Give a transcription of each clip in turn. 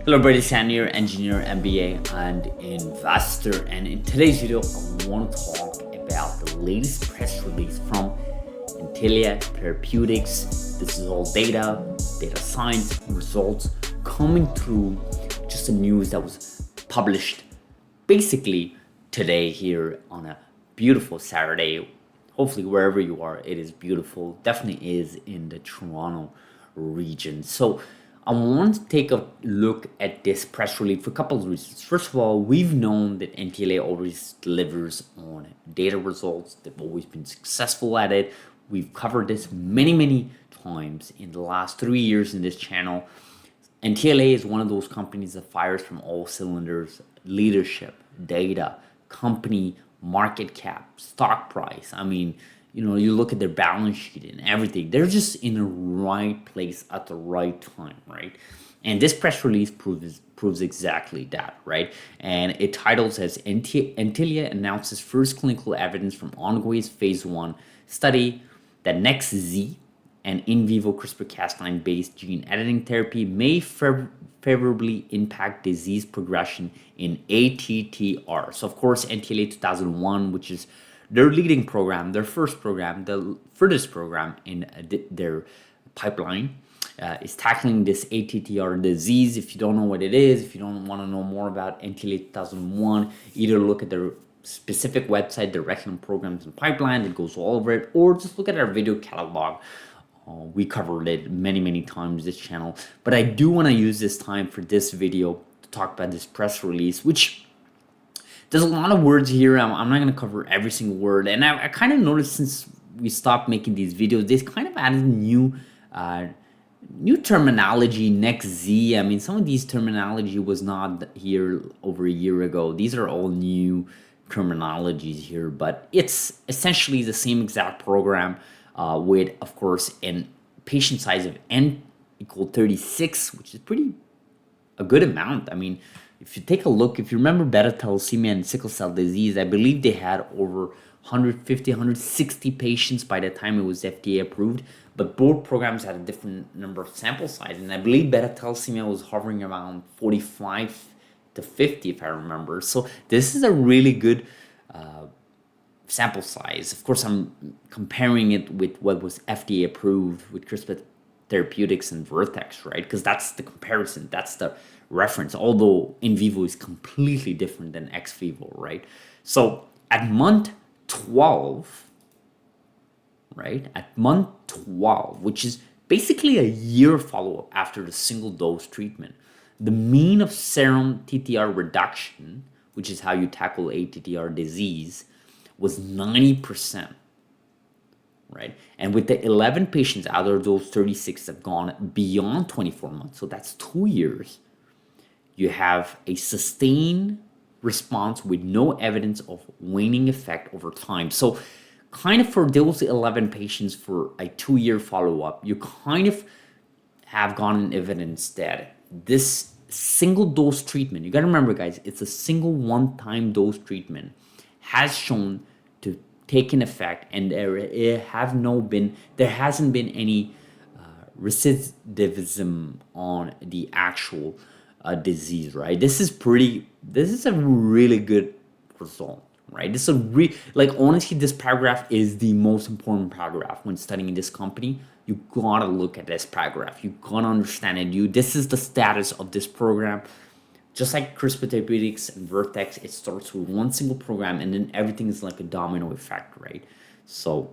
Hello everybody, Sam here, engineer, MBA, and investor. And in today's video, I want to talk about the latest press release from Intellia Therapeutics. This is all data science results coming through. Just the news that was published basically today here on a beautiful Saturday. Hopefully, wherever you are, it is beautiful. Definitely is in the Toronto region. So I want to take a look at this press release for a couple of reasons. First of all, we've known that Intellia always delivers on data results. They've always been successful at it. We've covered this many times in the last 3 years in this channel. Intellia is one of those companies that fires from all cylinders: leadership, data, company, market cap, stock price. I mean, you look at their balance sheet and everything. They're just in the right place at the right time, right? And this press release proves exactly that, right? And it titles as Intellia announces first clinical evidence from ongoing phase 1 study that NextZ, an in vivo CRISPR-Cas9 based gene editing therapy, may favorably impact disease progression in ATTR. So of course, Intellia 2001, which is their leading program, their first program, the furthest program in their pipeline, is tackling this ATTR disease. If you don't know what it is, if you don't want to know more about Intellia 2001, either look at their specific website, their Reclam programs and pipeline that goes all over it, or just look at our video catalog. We covered it many times this channel, but I do want to use this time for this video to talk about this press release, which there's a lot of words here. I'm not going to cover every single word, and I kind of noticed since we stopped making these videos, they kind of added new terminology. NextZ. I mean, some of these terminology was not here over a year ago. These are all new terminologies here, but it's essentially the same exact program. With, of course, a patient size of N equal 36, which is a good amount. I mean, if you take a look, if you remember beta thalassemia and sickle cell disease, I believe they had over 150, 160 patients by the time it was FDA approved, but both programs had a different number of sample size. And I believe beta thalassemia was hovering around 45 to 50, if I remember. So this is a really good sample size. Of course, I'm comparing it with what was FDA approved with CRISPR Therapeutics and Vertex, right? Because that's the comparison, that's the reference, although in vivo is completely different than ex vivo, right? So at month 12, right? At month 12, which is basically a year follow-up after the single dose treatment, the mean of serum TTR reduction, which is how you tackle ATTR disease, was 90%, right? And with the 11 patients out of those 36 that have gone beyond 24 months, so that's 2 years, you have a sustained response with no evidence of waning effect over time. So kind of for those 11 patients for a 2-year follow-up, you kind of have gotten evidence that this single dose treatment, you got to remember guys, it's a single one-time dose treatment, has shown to take an effect, and there hasn't been any recidivism on the actual disease, right? This is a really good result, right? This is honestly, this paragraph is the most important paragraph when studying this company. You gotta look at this paragraph. You gotta understand it. This is the status of this program. Just like CRISPR Therapeutics and Vertex, it starts with one single program and then everything is like a domino effect, right? So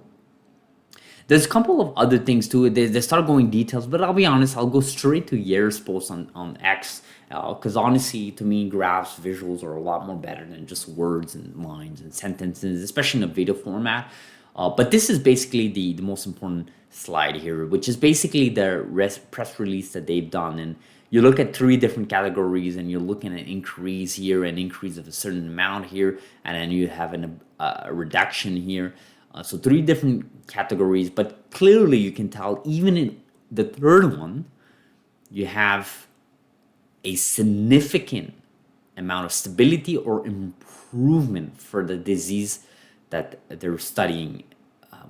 there's a couple of other things too. They start going details, but I'll be honest, I'll go straight to Yair's post on X, because honestly, to me, graphs, visuals are a lot more better than just words and lines and sentences, especially in a video format. But this is basically the most important slide here, which is basically the press release that they've done. And you look at 3 different categories, and you're looking at an increase here, an increase of a certain amount here, and then you have a reduction here. So 3 different categories, but clearly you can tell even in the third one, you have a significant amount of stability or improvement for the disease that they're studying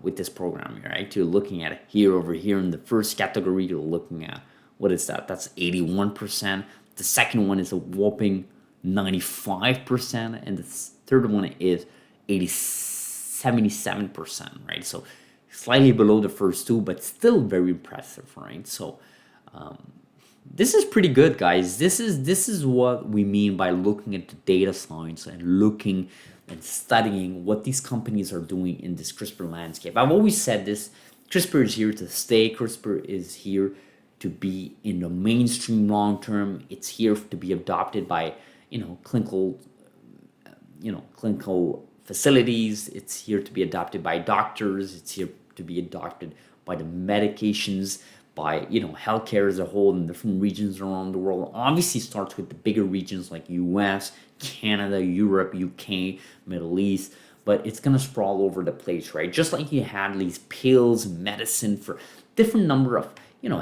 with this program, right? You're looking at here over here in the first category, you're looking at, what is that? That's 81%. The second one is a whopping 95%, and the third one is 77%, right? So slightly below the first two, but still very impressive, right? So this is pretty good, guys. This is what we mean by looking at the data science and looking and studying what these companies are doing in this CRISPR landscape. I've always said this: CRISPR is here to stay. CRISPR is here to be in the mainstream long term. It's here to be adopted by clinical facilities. It's here to be adopted by doctors. It's here to be adopted by the medications, by healthcare as a whole in different regions around the world. Obviously starts with the bigger regions like US, Canada, Europe, UK, Middle East, but it's gonna sprawl over the place, right? Just like you had these pills, medicine for different number of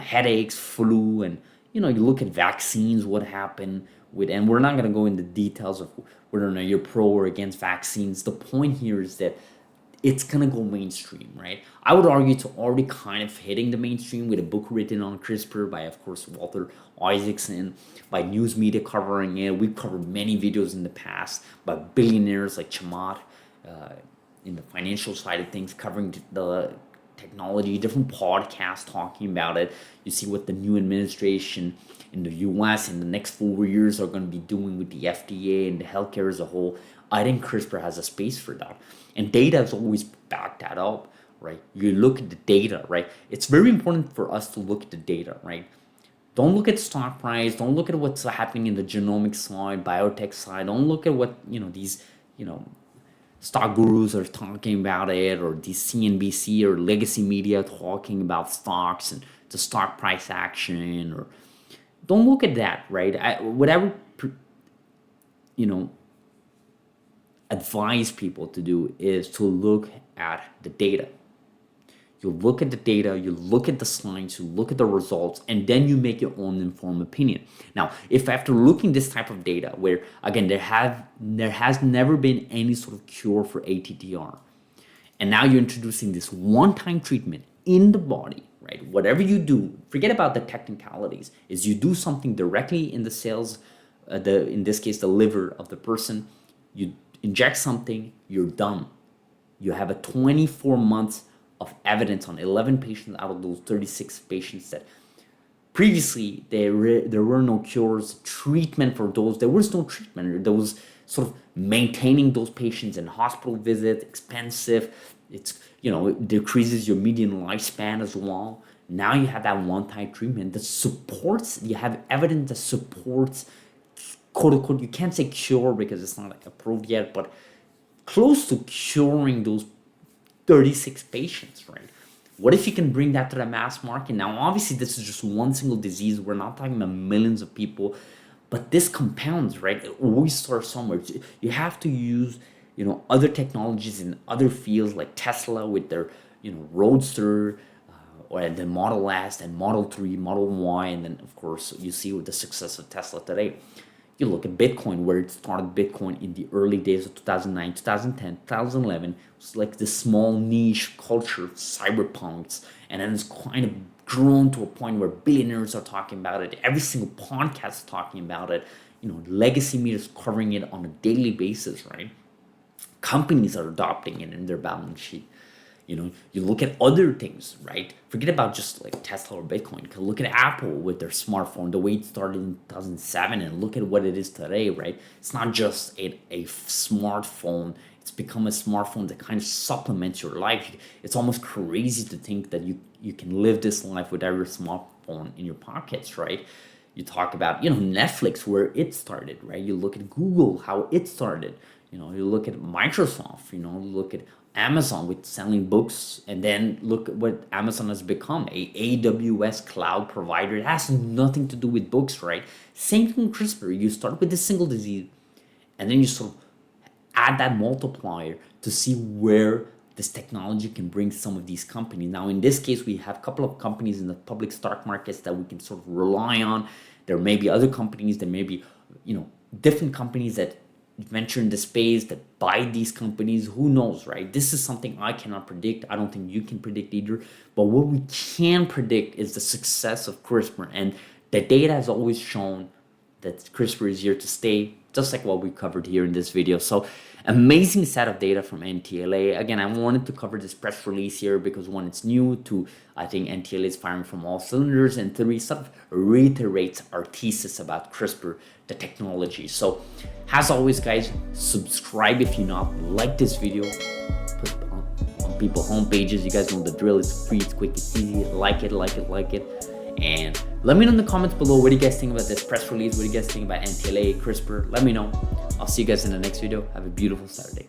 headaches, flu, and you look at vaccines, what happened with, and we're not gonna go into details of whether or not you're pro or against vaccines. The point here is that it's gonna go mainstream, right? I would argue it's already kind of hitting the mainstream with a book written on CRISPR by, of course, Walter Isaacson, by news media covering it. We've covered many videos in the past by billionaires like Chamath in the financial side of things, covering the technology, different podcasts talking about it. You see what the new administration in the US in the next 4 years are going to be doing with the FDA and the healthcare as a whole. I think CRISPR has a space for that. And data has always backed that up, right? You look at the data, right? It's very important for us to look at the data, right? Don't look at stock price. Don't look at what's happening in the genomic side, biotech side. Don't look at what, these, stock gurus are talking about it, or these CNBC or legacy media talking about stocks and the stock price action, or don't look at that, right? Whatever, advise people to do is to look at the data. You look at the data, you look at the science, you look at the results, and then you make your own informed opinion. Now, if after looking this type of data, where again there has never been any sort of cure for ATTR, and now you're introducing this one-time treatment in the body, right? Whatever you do, forget about the technicalities. Is you do something directly in the cells, in this case the liver of the person. You inject something, you're done. You have a 24 months of evidence on 11 patients out of those 36 patients that previously there were no cures, treatment for those. There was no treatment. There was sort of maintaining those patients in hospital visits, expensive. It decreases your median lifespan as well. Now you have that one-time treatment that supports, you have evidence that supports, quote unquote, you can't say cure because it's not approved yet, but close to curing those 36 patients, right? What if you can bring that to the mass market? Now, obviously, this is just one single disease. We're not talking about millions of people, but this compounds, right? It always starts somewhere. You have to use, other technologies in other fields like Tesla with their, Roadster, or the Model S and Model 3, Model Y, and then, of course, you see with the success of Tesla today. You look at Bitcoin, where it started. Bitcoin in the early days of 2009, 2010, 2011. It was like this small niche culture of cyberpunks. And then it's kind of grown to a point where billionaires are talking about it. Every single podcast is talking about it. Legacy media is covering it on a daily basis, right? Companies are adopting it in their balance sheet. You look at other things, right? Forget about just like Tesla or Bitcoin. You can look at Apple with their smartphone, the way it started in 2007, and look at what it is today, right? It's not just a smartphone. It's become a smartphone that kind of supplements your life. It's almost crazy to think that you can live this life without your smartphone in your pockets, right? You talk about, Netflix, where it started, right? You look at Google, how it started. You look at Microsoft, look at Amazon with selling books, and then look at what Amazon has become, a AWS cloud provider. It has nothing to do with books, right? Same thing with CRISPR. You start with a single disease, and then you sort of add that multiplier to see where this technology can bring some of these companies. Now, in this case, we have a couple of companies in the public stock markets that we can sort of rely on. There may be other companies, there may be, different companies that venture in the space that buy these companies. Who knows, right? This is something I cannot predict. I don't think you can predict either. But what we can predict is the success of CRISPR, and the data has always shown that CRISPR is here to stay, just like what we covered here in this video. So amazing set of data from NTLA. Again, I wanted to cover this press release here because one, it's new. Two, I think NTLA is firing from all cylinders, and three, sort of reiterates our thesis about CRISPR, the technology. So as always, guys, subscribe if you not, like this video, put it on people's homepages. You guys know the drill. It's free, it's quick, it's easy. Like it. And let me know in the comments below, what do you guys think about this press release? What do you guys think about NTLA, CRISPR? Let me know. I'll see you guys in the next video. Have a beautiful Saturday.